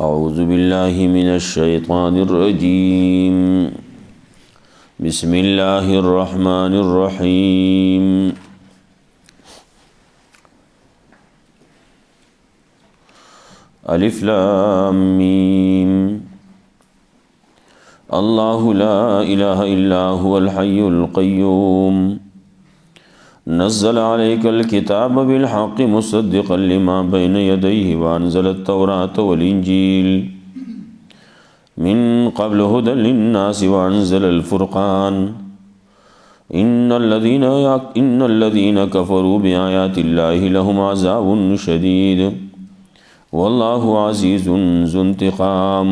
أعوذ بالله من الشيطان الرجيم بسم الله الرحمن الرحيم ألف لام ميم الله لا إله إلا هو الحي القيوم نزل عليك الكتاب بالحق مصدقا لما بين يديه وأنزل التوراة والإنجيل من قبل هدى للناس وأنزل الفرقان إن الذين كفروا بآيات الله لهم عذاب شديد والله عزيز ذو انتقام.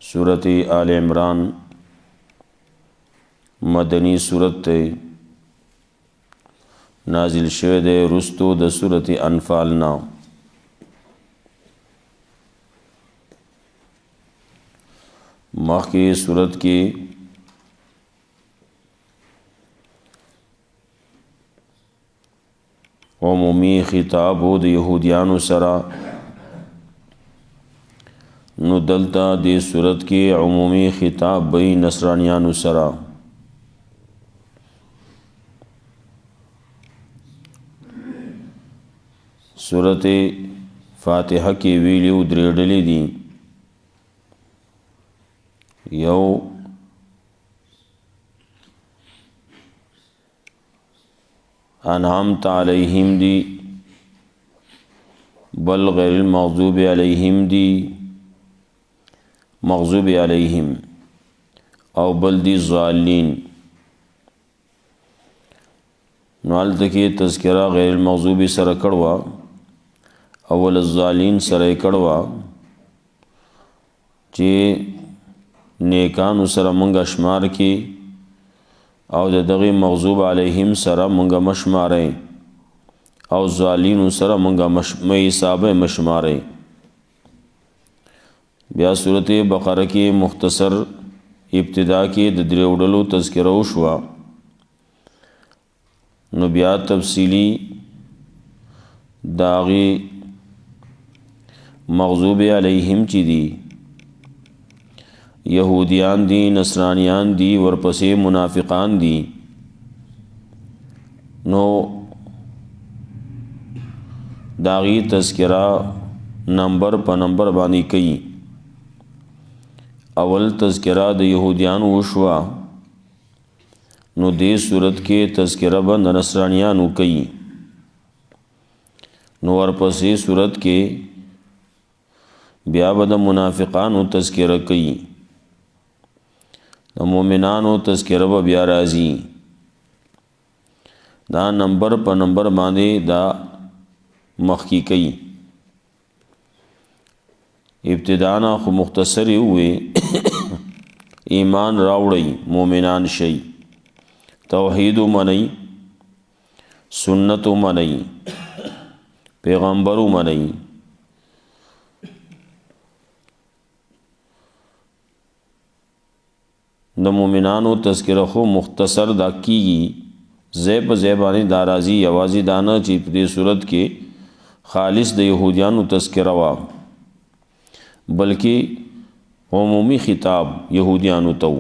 سورة آل عمران مدنی سورت تے نازل شوه دے رستو د سورت انفال نا. مخی سورت کی عمومی خطاب د یہودیانو سرا، نو دلتا دی سورت کی عمومی خطاب بی نصرانیانو سرا. سورت فاتحہ کی ویلیو دریڈلی دی، یو انعمت علیہم دی، بل غیر المغضوب علیہم دی، مغضوب علیہم او بل دی ضالین. نوالت کی تذکرہ غیر المغضوب سر کڑوا، اول الظالین سره کړوا چې نیکانو سره مونږه شمار کی او د دغه مغضوب علیهم سره مونږه مشمارې او ظالینو سره مونږه حساب مشمارې. بیا سورت بقره کې مختصر ابتدا کې د دریوډلو تذکرہ وشوا، نو بیا تفصیلی داغي مغضوب علیہم چی دی یہودیان دی، نصرانیان دی، ورپسې منافقان دی. نو داغی تذکرہ نمبر پا نمبر بانی کئی. اول تذکرہ د یہودیان وشوا، نو دے صورت کے تذکرہ بند نصرانیانو کئی. نو ورپسې صورت کے بیا به د منافقانو تذکرہ کوي، د مومنانو تذکرہ به بیا راځي. دا نمبر په نمبر باندې دا مخکی کوي. ابتدانا خو مختصری ہوئے ایمان راوڑی مومنان شي، توحید منئی، سنت منئی، پیغمبر منئی. د مومنانو تذکرہ خو مختصر دا کیږي، زیب زیبانی دارازی یوازی دانا چې په دې صورت کې خالص د یهودیانو تذکرہ وا، بلکې عمومی خطاب یهودیانو تو،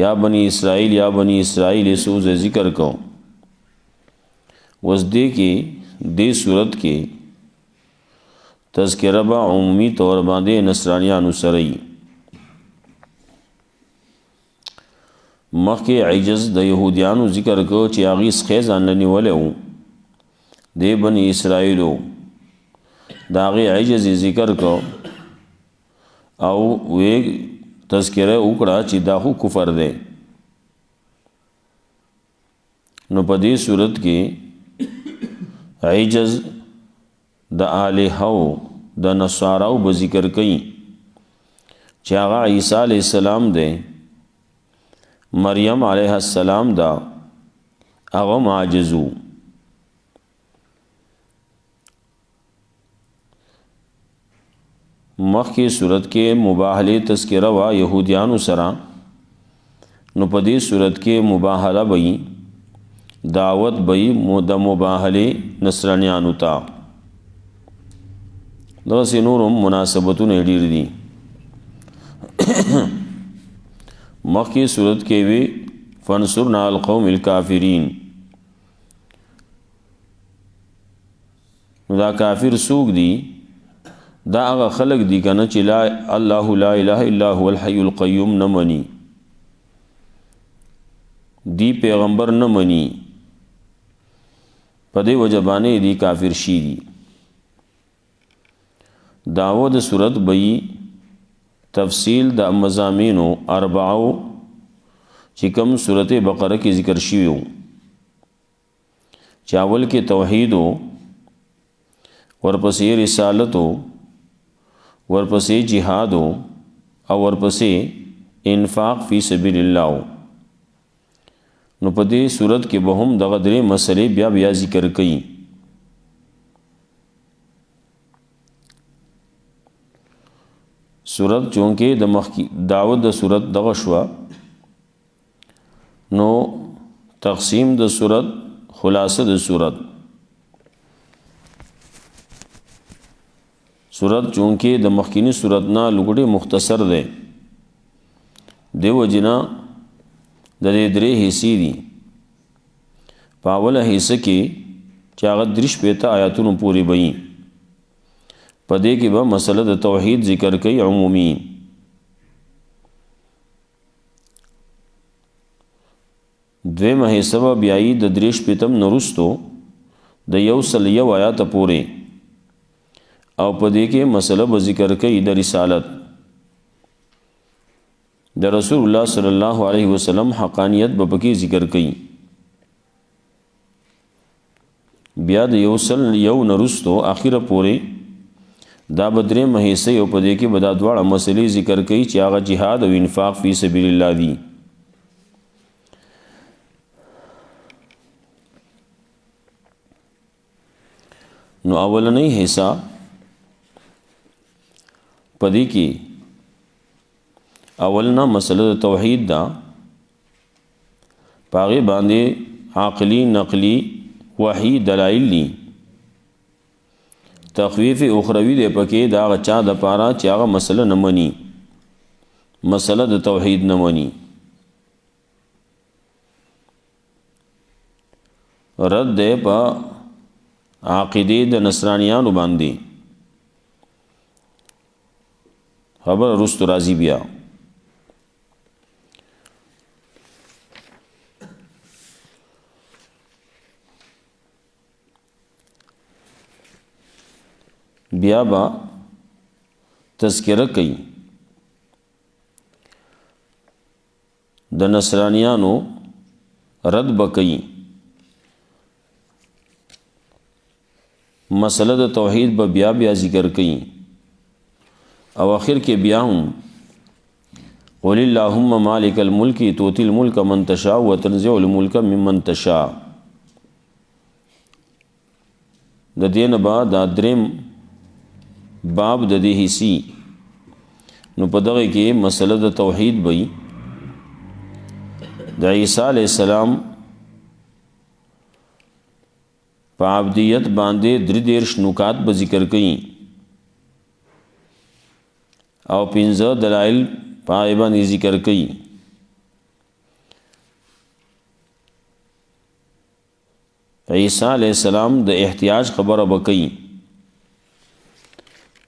یا بنی اسرائیل یا بنی اسرائیل سوز ذکر کو. وزدے کې دې صورت کې تذکرہ با عمومی طور باندې نصرانیانو سره ای. مخی عجز د یهودیانو ذکر کو چې هغه خیزان نیولې وو د بنی اسرائیلو، دا هغه عجز ذکر کو او وی تذکرہ وکړه چې دا خو کفر دی. نو په دې صورت کې عجز د الہو د نصاراو به ذکر کړي چې هغه عیسی علیہ السلام دی، مریم علیہ السلام دا، هغه معجزو. مخی صورت کې مباهله تذکرہ وا یهودیانو سره، نو په دې صورت کې مباهله وي دعوت بئی د مباهله نصرانیانو ته. دغسې نورم مناسبتونه ډېر دي. مخکې صورت کې وی فانصرنا القوم الکافرین. نو دا کافر څوک دي؟ دا هغه خلق دي کنه چې الله لا اله الا هو الحي القيوم نه مني، دی پیغمبر نه مني، په دې وجه باندې دی کافر شي دي. داوه د صورت بئی تفصیل د مضامینو اربعو چې کوم صورت بقره کې ذکر شوی وو. چاول کې توحید وو، ورپسې رسالت وو، ورپسې جهاد وو، او ورپسې انفاق فی سبیل الله وو. نو په دې صورت کې به هم دغه درې مسلې بیا ذکر کړي. صورت چونکه د مخکی دعوت د صورت دغه شوا، نو تقسیم د صورت خلاصه د صورت چونکه د مخکینی صورت نه لګړې مختصر ده، دیو جنا د دې درې حصے دي. په اوله حصہ کې چې هغه 3 آیاتونو پورې وایي، په دې کې به مسله د توحید ذکر کوي عمومي. دویمه حصہ به بیايي د 3 نورستو د 101 آیات پورې، او په دې کې مسله به ذکر کوي د رسالت، د رسول الله صلی الله علیه وسلم حقانیت به پکې ذکر کوي. بیا د 101 نورستو اخیره پورې دا بدرې مهیسه او په دې کې بدا دواړه مسلې ذکر کوي چې هغه جهاد او انفاق فی سبیل الله دي. نو اولنۍ حصہ په دې کې اولنا مسله توحید دا، پاغه باندې عقلی نقلی وحی دلائل دي. تخویف اخروی دی پکې دا غچا د پاره چې هغه مسله نه مني، مسله د توحید نه مني. رد دی په عقیده د نصرانیانو باندې، خبر رستو راضی بیا. بیا با تذکرہ کوي د نصرانیانو رد بکئی، مسله د توحید به بیا ذکر کوي، او اخر کې بیا هم قل اللهم مالک الملک تؤتی الملک من تشاء وتنزع الملک ممن تشاء. د دین بعد دا دریم باب د دې حصي. نو په دغه کې مسله د توحید وي، د عیسی علی السلام په عبدیت باندې 3 نکات به ذکر کړي، او 15 دلائل پای باندې ذکر کړي. عیسی علی السلام د احتیاج خبره وکړي،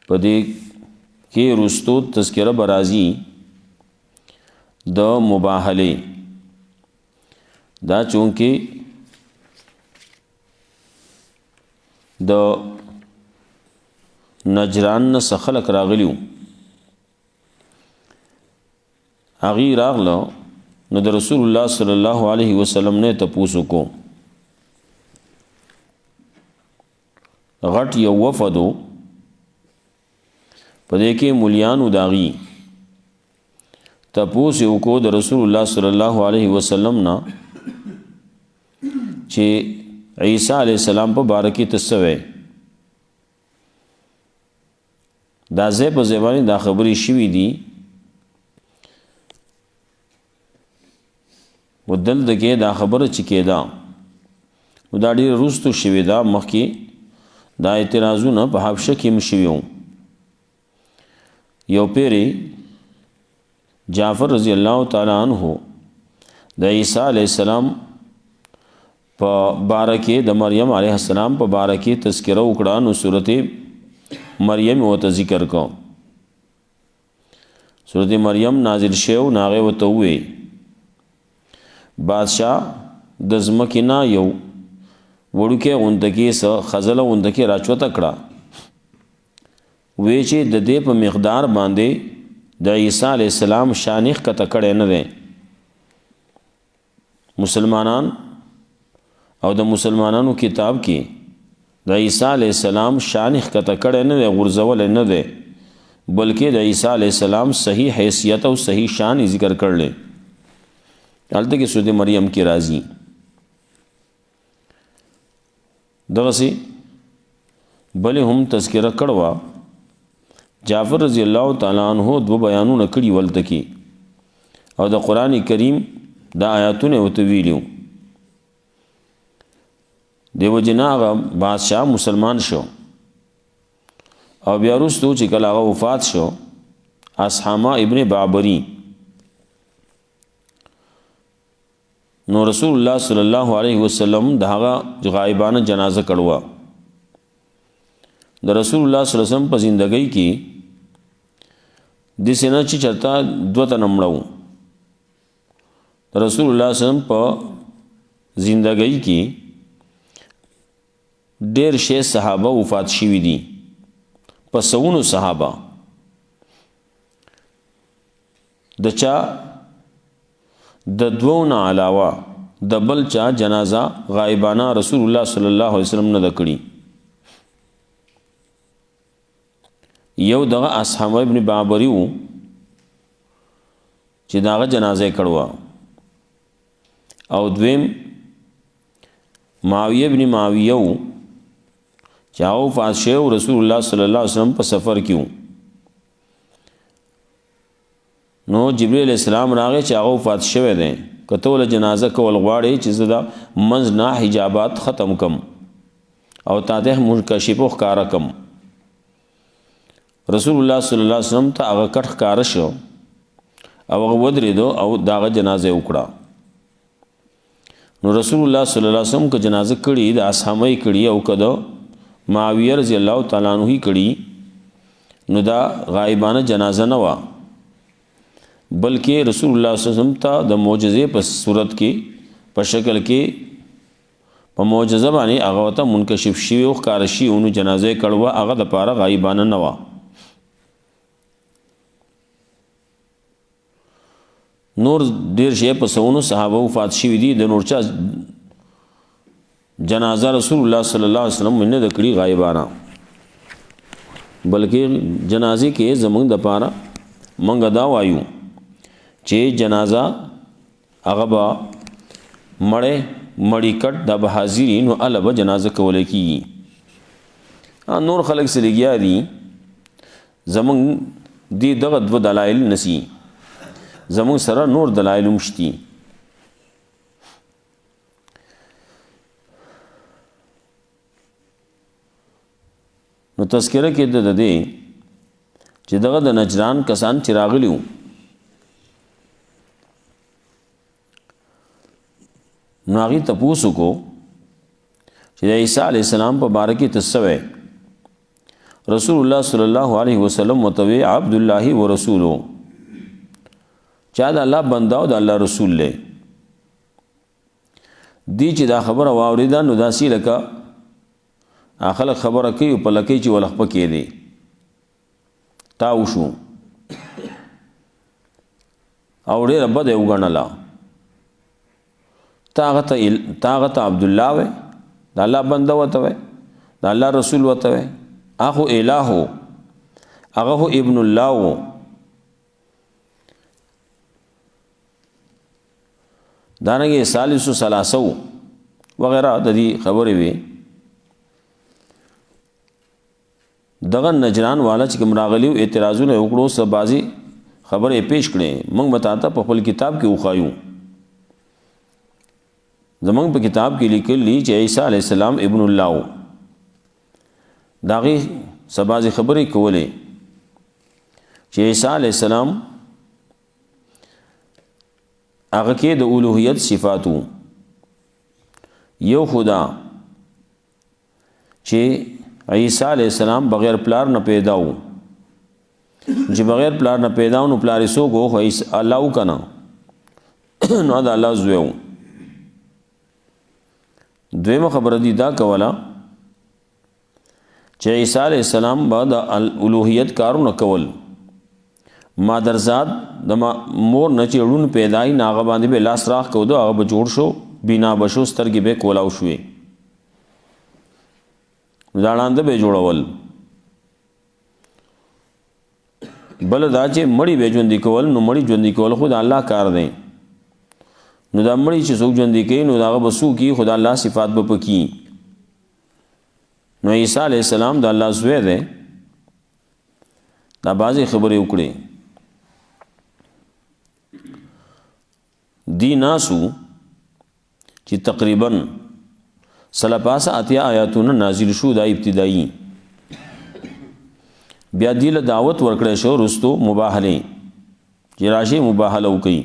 په دې کې رستو تذکرہ برازي د مباهله دا، چونکه د نجران نه خلق راغلیو، هغه راغله نو د رسول الله صلی الله علیه وسلم نه تپوسو کو. غټ یو وفدو په دې کې مولیانو داغي تپوس یو کو د رسول الله صلی الله علیه وسلم نه چې عیسی علیہ السلام په بارکی تسوي دا زه په زبانی دا خبرې شوې دي، ودل دغه دا خبره چې کېدا دا ډېر وروستو شوي دا مخکې دا اعتراضونه په حبشه کې هم شوي وو یو پیری جعفر رضی الله تعالی عنہ د عیسی علیہ السلام په باره کې د مریم علیه السلام په باره کې تذکره وکړه نو سورت مریم ورته ذکر کو سورت مریم نازل شو ناغه ورته وی بادشاہ د ځمکې نه یو وړوکی غوندکې څه خزله غوندکې راچوته کړه وی چې د دې په مقدار باندې د عیسی علیه السلام شان ښکته کړی نه دی مسلمانان او د مسلمانانو کتاب کې د عیسی علیه السلام شان ښکته کړی نه دی غورځولی نه دی بلکې د عیسی علیه السلام صحیح حیثیت او صحیح شان ذکر کړلی هلته کې سورت مریم کې راځي دغسې بلې هم تذکره کړوه جعفر رضی الله تعالی عنہ دو بیانونه کړي ولته کې او د قرآن کریم دا آیاتونه ورته ویلي دیو جنا هغه بادشاہ مسلمان شو او بیا وروسته چې کله هغه وفات شو اصحامه ابن بابری نو رسول الله صلی الله علیه وسلم د هغه غایبانه جنازه کړوا د رسول الله صلی الله علیه وسلم په زندګۍ کې د سینه چې چرته دوه تنه مړو رسول الله صلی الله علیه وسلم په زندګۍ کې ډېر شي صحابه وفات شوي دي په سونو صحابه د چا د دوو نه علاوه د بل چا جنازه غایبانه رسول الله صلی الله علیه وسلم نه د کړي یو دغه اصحاب ابن بابری وو چې داغه جنازه کړوا او دویم معاویه ابن معاویه وو چې هغه وفات شو رسول الله صلی الله علیه وسلم په سفر کې وو نو جبرئیل السلام راغی چې هغه وفات شوی دی کته ول جنازه کول غواړي چې زدا منځ نه حجابات ختم کم او تاته منکشف ښکارا کم رسول الله صلی الله علیه وسلم ته هغه کټ ښکارا شو او هغه ودرېدو او داغه جنازه وکړه نو رسول الله صلی الله علیه وسلم کو جنازه کړي د اصحابې کړي او کده معاویه رضی الله تعالی عنہ کړي نو دا غایبانه جنازه نه و بلکې رسول الله صلی الله علیه وسلم ته د معجزې په صورت کې په شکل کې په معجزه باندې هغه ته منکشف شي او ښکار شي او جنازه کړوا هغه د پاره غایبانه نه و نور ډیر شی په سونو صحابه وفات شوي دي د نور چا جنازه رسول الله صلی الله علیه وسلم نه د کړي غایبانه بلکې جنازه کې زمونږ د پاره منګه دا وایو چې جنازه هغه به مړی کټ د به حاضرین او البه جنازه کول کیږي نور خلق سلیګیا دي زمونږ دی دغه دو دلایل نسی زمونږ سره نور دلایل مشتي نو تذکره کې د دې چې دغه د نجران کسان چې راغلی وو نو هغې تپوس وکړو چې د عیسی علیه السلام په باره کې څه وی رسول الله صلی الله علیه وسلم ورته وی عبد الله ورسوله چا د الله بنده او د الله رسول دی چې دا خبره واورېده نو داسې لکه خلک خبره کوي په لکۍ چې ولخ پکې دی تاو شو او ډېره بده یې وګڼله تا هغه ته عبدالله وی د الله بنده ورته وی د الله رسول ورته وی هغه الہ و هغه ابن الله و دانګه ثالث ثلاثه وغیرہ د دې خبرې وی دغه نجران والا چې کوم راغلیو اعتراضونه وکړو سب بازي خبرې پیش کړې موږ متاته په خپل کتاب کې وخایو زمونږ په کتاب کې لیکلي چې عیسی علیه السلام ابن الله و. د هغې څه بعضې خبرې کولې چې عیسی علیه السلام هغه کې د الوهیت صفات و. یو خدا چې عیسی علیه السلام بغیر پلار نه پیدا و، چې بغیر پلار نه پیدا و نو پلار یې څوک و؟ خو الله و که نه؟ نو د الله زوی و. دویمه خبره دي دا کوله چې عیسی علیه السلام به د الوهیت کارونه کول. مادرزاد د مور نه چې ړون پیدای نه هغه باندې به لاس راخ کودو، هغه به جوړ شو، بینا بشو، سترګې به کولاو شوې، دا ړانده به جوړول. بل دا چې مړی به ژوندي کول، نو مړی ژوندي کول خو د الله کار دی. نو دا مړی چې څوک ژوندي کوي نو د هغه به څوک کي؟ خو د الله صفات به پکې. نو عیسی علیه السلام د الله زوی دی. دا بعضې خبرې وکړې. دی ناسو چې تقریبا سلپاسه اتیا آیاتونه نازل شو، دا ابتدایي. بیا دی له دعوت ورکړی شو رستو مباهلې چې راشي مباهله وکړي.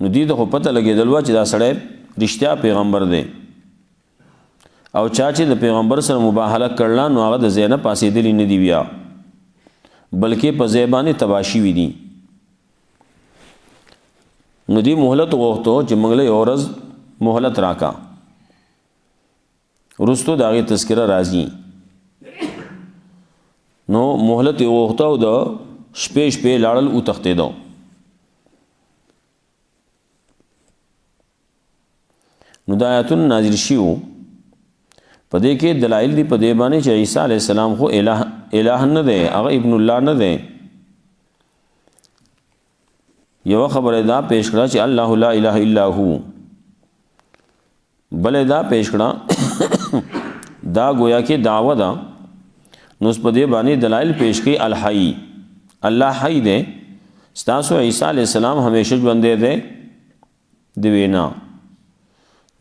نو دی ته خو پته لګېدل وه چې دا سړی رښتیا پیغمبر دی، او چا چې د پیغمبر سره مباهله کړله نو هغه د ځای نه پاسېدلی نه دي بیا، بلکې په ځای باندې تباه شوي دي. نو دی مهلت غوښتو چې موږ له یوه ورځ مهلت راکا، وروستو د هغې تذکره راځي. نو مهلت یې غوښته او د شپې شپې لاړل وتښتېدو. نو د آیاتونه نازل شوي په دې کې دلایل دي په دې باندې چې عیسی علیه السلام خو الہ نه دی، هغه ابن الله نه دی. یو خبره دا پیش کړه چې الله لا اله الا هو، بل دا پیش کړه دا گویا کې دعوه ده. نو په دې باندې دلایل پیش کړي الحی، الله حی دی. ستاسو عیسی علیه السلام همیشه ژوندی دی د وینا.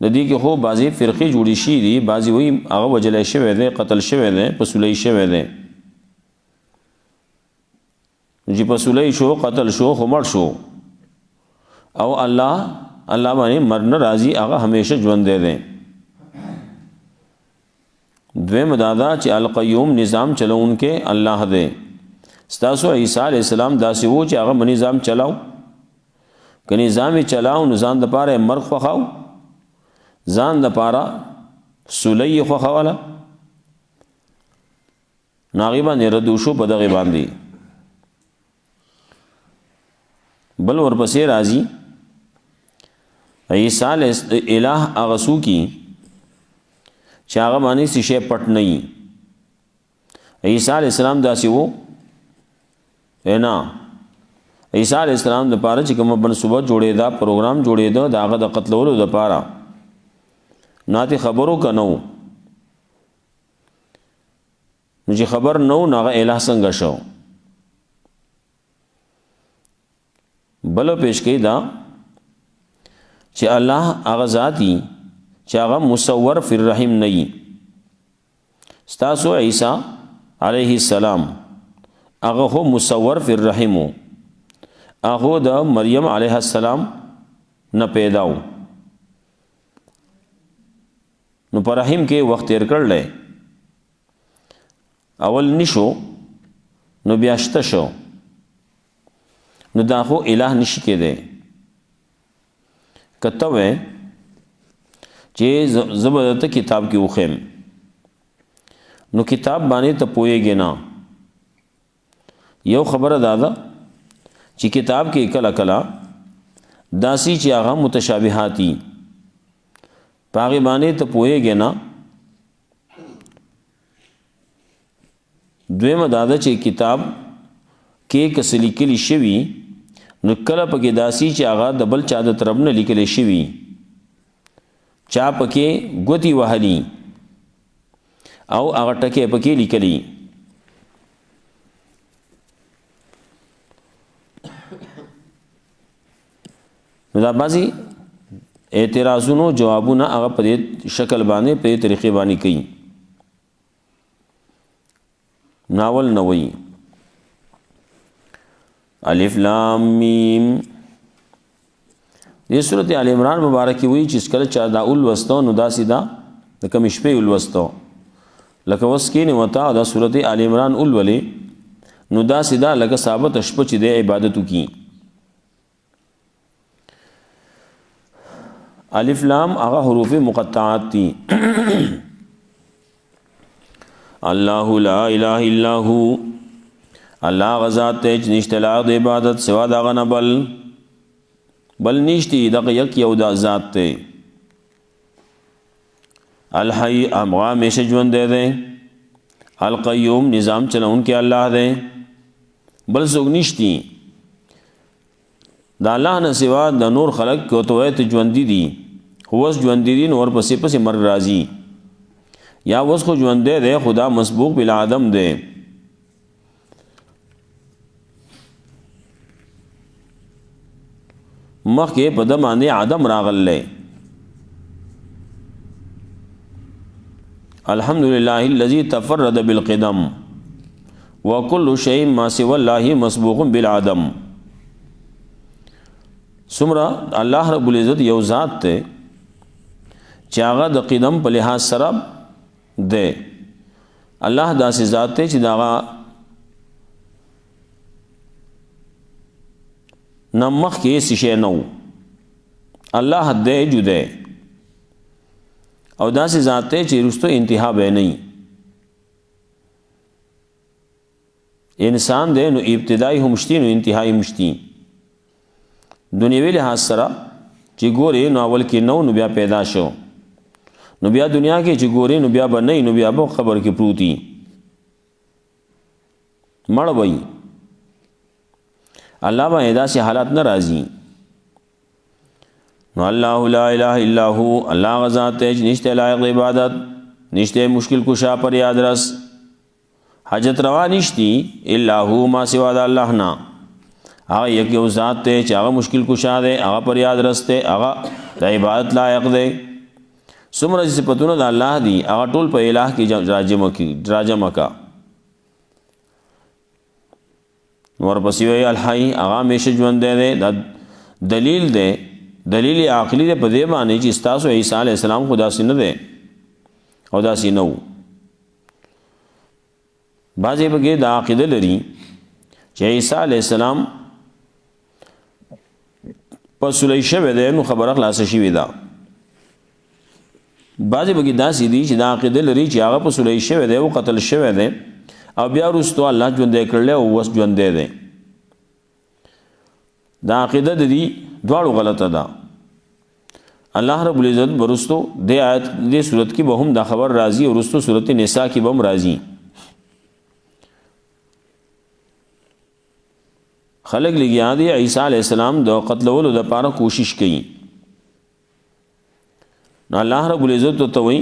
د دې کې خو بعضې فرقې جوړې شي دي، بعضې وایي هغه وجلی شوی دی، قتل شوی دی، پسولی شوی دی. چې پسولی شو، قتل شو، خو مړ شو، او الله باندې مر نه راځي، هغه همیشه ژوندی دی. دویم دا ده چې القیوم نظام چلوونکی الله دی. ستاسو عیسی علیه السلام داسې و چې هغه نظام چلاو، که نظام یې چلاو نو ځان دپاره یې مرګ خوښاو، ځان دپاره سولی یې خوښوله، نو هغې باندې رد وشو په دغې باندې. بل ورپسې راځي عیسی علیه الہ هغه څوکي چې هغه باندې څه شی پټ نه وي. عیسی علیه السلام داسې و نه. عیسی علیه السلام دپاره چې کومه منصوبه جوړېده، پروګرام جوړېده د هغه د قتلولو دپاره، ناتې خبرو که نه و. نو چې خبر نه و نو هغه الہ څنګه شو؟ بل پیش کوي دا چې الله هغه ذاتی چې هغه مصور فی الرحم نه وي. ستاسو عیسی علیه السلام هغه خو مصور فی الرحم و، هغه د مریم علیه السلام نه پیدا و. نو پر رحم کې وخت تیر کړلی، اول نشو نو بیا شته شو، نو دا خو الہ نشي کېدی. که ته وې چې زه به درته کتاب کې وښیم، نو کتاب باندې ته پوهېږې نه. یو خبره دا ده چې کتاب کې کله کله داسې چې هغه متشابهات دي، په هغې باندې ته پوهېږې نه. دویمه دا ده چې کتاب کې که څه لیکلي شوي نو کله پکې داسې چې هغه د بل چا د طرف نه لیکلی شوي، چا پکې ګوتې وهلي او هغه ټکي پکې لیکلي. نو دا بعضی اعتراضونو جوابونه هغه په دې شکل باندې په دې طریقې باندې کوي ناول نووي الف لام میم دې سورۃ آل عمران مبارکي وی چې کله چا دا اول وستو نو دا سیدا د کوم شپې اول وستو لکه وسکین وتا دا سورۃ آل عمران اول ولې نو دا سیدا لکه ثابت شپه چې د عبادت کی الف لام هغه حروف مقطعات دي الله لا اله الا هو الله غزاد ته نشته لا د عبادت سوا دا غنه بل نشتی دغه یک یو د ذات ته الحی اموا همیشه ژوند دی القیوم نظام چلون کې الله دی بل څوک نشتی دا الله نه سوا د نور خلق کو ته ژوند دي هوس ژوند دي نور پسې مرګ راځي یا وس خو ژوند دی خدا مسبوق بلا آدم دی مخکې په د باندې آدم راغلی الحمدلله الذي تفرد بالقدم وكل شيء ما سوى الله مسبوق بالعدم سمرا الله رب العزت یو ذات ته چې هغه د قدم په لحاظ سره ده الله داسې ذات ته چې داغه نمخ کې شي نو الله دې جوده او داسې ذات ته چې رستو انتها به نه انسان دې نو ابتدایي همشتي نو انتهایی مشتي دنیوي لحاظ سره چې ګوري نو اول کې نو بیا پیدا شو نو بیا دنیا کې چې ګوري نو بیا به نه نو بیا به خبر کې پروتي مړ وای الله باندې داسې حالات ناراضي نو الله لا اله الا هو الله غزاد ته نشته لایق عبادت نشته مشکل کشا پر یاد رس حاجت روا نشتی الا هو ما سوا د الله نه هغه یو ذات ته چې هغه مشکل کشا دی هغه پر یاد رسته هغه د عبادت لایق دی څومره صفاتونه د الله دی هغه ټول په الٰه کې راجم کا ورپسې وی الحی هغه همیشه ژوند دی دا دلیل دی دلیل عقلی دی په دې باندې چې تاسو عیسی علی السلام خدا سینه دی او دا سینه وو بعضې بګې دا عقیده لري چې عیسی علی السلام په سلی شوی دی نو خبره خلاصه شوې ده بعضې بګې داسې دي چې دا عقیده لري چې هغه په سلی شوی دی او قتل شوی دی او بیا وروسته الله ژوندی کړلی او اوس ژوندی دی دا عقیده د دې دواړو غلطه ده الله رب العزت وروسته د آیت د صورت کې به هم دا خبر راځي او وروسته صورت نساء کې به هم راځي خلق لګیا دي عیسی علی السلام د قتلولو د پاره کوشش کوي نو الله رب العزت ته وایي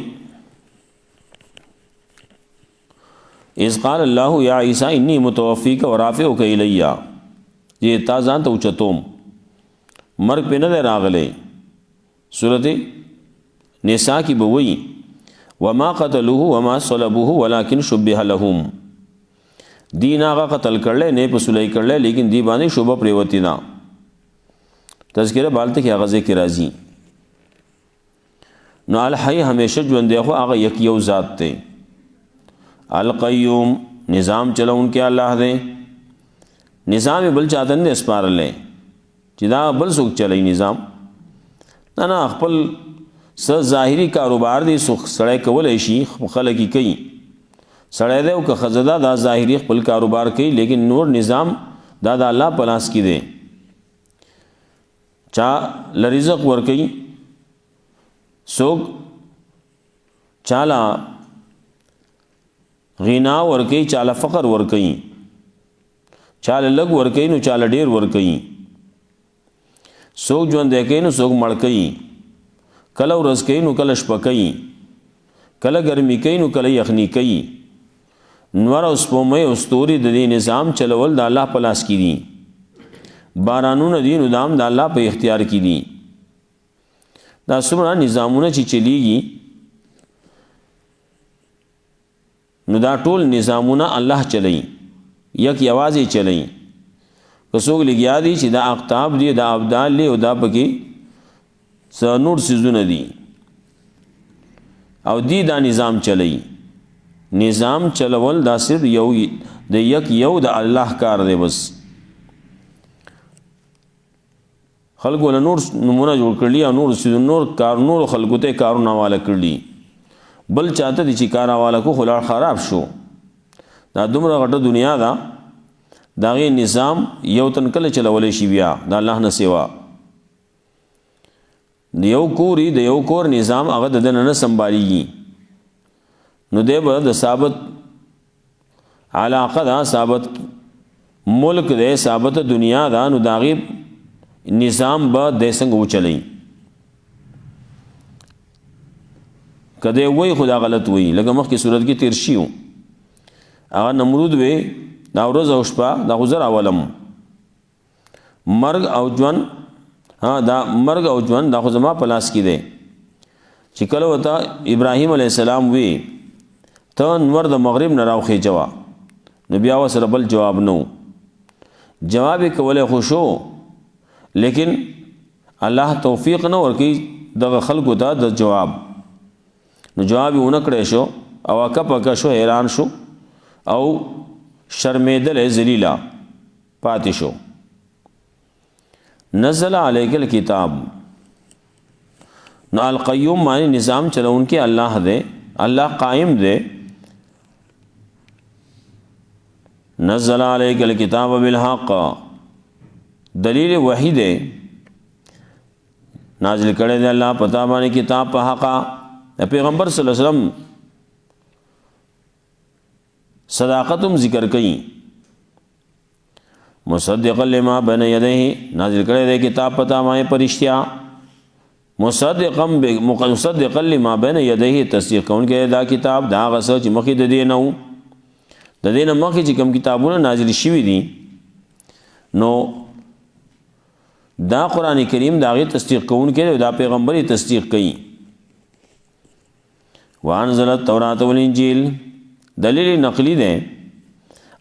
اذ قال الله یا عیسی انی متوفیک ورافعک الی یہ تا ځان ته اوچتوم مرګ په نه راغلی سورۃ نساء کی به وایي وما قتلوه وما صلبوه ولكن شبه لهم دین هغه قتل کړل نه په سولای کړل لیکن دی باندې شوبه پریوتی نه تذکرہ بالته کې هغه ذکر راځي نو الحی همیشه ژوند دی خو هغه یک یو ذات دی القیوم نظام چلون کې الله دی نظام بل چاته نه اسپارلې چې دا بل څوک چلای نظام نه خپل س ظاهری کاروبار دی سړی کولای شي خلک کوي سړی دی او که خزدا دا ظاهری خپل کاروبار کوي لیکن نور نظام دا د الله په لاس کې دی چا لرزق ور کوي څوک چالا غنا ور کوي چالا فقر ور کوي چاله لګ ور کوي نو چاله ډیر ور کوي څوک ژوند دی کوي نو څوک مړ کوي کله ورځ کوي نو کله شپه کوي کله ګرمي کوي نو کله یخني کوي نور او سپومې او ستوري د دې نظام چلول د الله په لاس کې دي بارانونه دي نو دام د الله په اختیار کې دي. دا څومره نظامونه چې چلیږي نو دا ټول نظامونه الله چلئی، یک یوازې چلئی. که څوک لګیا دي چې دا اقطاب دي، دا ابدال دي او دا پکې نور سیزونه دي او دی دا نظام چلئی. نظام چلول دا صرف یو د یو د الله کار دی. بس خلقو له نور نمونه جوړ کړلی او نور سیزونه نور خلقو ته کارونه والا کړلی، بل چاته دي چې کار والا کو خلار خراب شو. دا دومره غټه دنیا دا داغه نظام یو تن کله چلولې شي بیا د الله نه سوا. د یو کور نظام هغه د نه سنباليږي نو دی به د ثابت علاقه دا، ثابت ملک دی، ثابت دنیا دا، نو داغه نظام به د څنګه وچلي. کده وای خدا غلط وای لکه مخکې صورت کې تیر شیو هغه نمرود وی دا ورځ او شپه دا غزر اولم مرګ او ژوند، دا مرګ او ژوند دا خو زما په لاس کې دی. چې کله وته ابراهیم علیه السلام وی ته نور د مغرب نه راوخې جواب نو بیا وسره بل جواب نو جواب کوله خوشو، لیکن الله توفیق نه ورکی دغه خلکو ته د جواب نو جواب یې ونکړې شو او اکا شو، حیران شو او شرمیدل ذلیلا پاتې شو. نزل علیک الکتاب نو القیوم معنی نظام چلون کې الله دے، الله قائم دے. نزل علیک الکتاب بالحق دلیل وحی دے، نازل کړي دے الله پتا باندې کتاب په حق. پیغمبر صلی الله علیہ وسلم صداقتم ذکر کئی، مصدقا لما بین یدیه نازل کړي دے کتاب پتا باندې پرشتیا، مصدقا لما بین یدیه تصدیق کوونکی دا کتاب دا غسه چې مخکې د دې نو د دې نه مخکې چې کوم کتابونه نازل شوي دي نو دا قرآن کریم دا غي تصدیق کوونکی دا پیغمبر تصدیق کوي. وانزل التوراۃ والانجیل دلیل نقلی ده،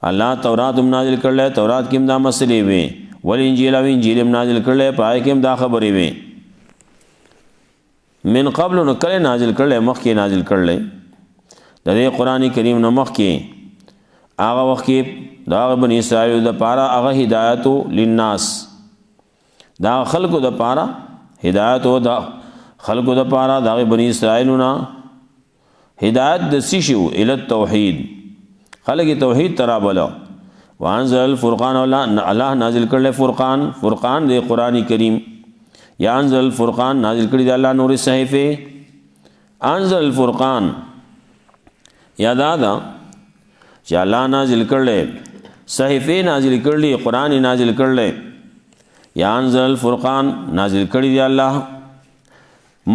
الله تورات هم نازل کړل، تورات کې دا مسلې وي، والانجیل او انجیل هم نازل کړل، پای کې دا خبرې وي. من قبل نو کله نازل کړل، مخکې نازل کړل د دې قرآن کریم نو مخکې هغه وخت کې دا بنی اسرائیل د پاره هغه هدایت للناس، دا خلقو د پاره هدایت او دا خلقو د پاره دا بنی اسرائیلونه هدایت د سشو ال التوحید، خلق توحید ترابلا. وانزل الفرقان الله نازل کړل فرقان، فرقان د قرآن کریم یا انزل الفرقان نازل کړی د الله نور صحیفه. انزل الفرقان یاد ادا چې الله نازل کړل، صحیفه نازل کړل، قرآن نازل کړل. یا انزل الفرقان نازل کړی دی الله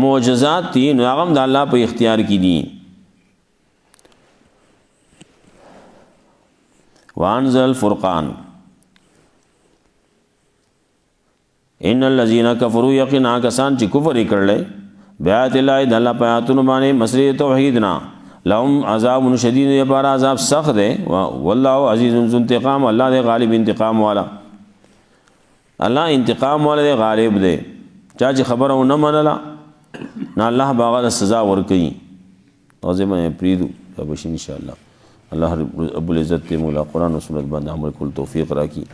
معجزات دي نو هغه د الله په اختیار کې دي. وانزل الفرقان ان الذين كفروا يقينا کسان چې کفر کړل بیات الله د الله په آیاتونو باندې مسری توحیدنا لهم عذاب شدید یبار عذاب سخت ہے. والله عزیز ذو انتقام الله دې غالب انتقام والا، الله انتقام والا دې غالب دې. چا چې خبره نه منله نه الله باغه سزا ورکړي. لازم پریدو بش ان شاء الله. الله رب العزت ته مولا قرآن و سنت باندې عمل کول توفیق راکړي.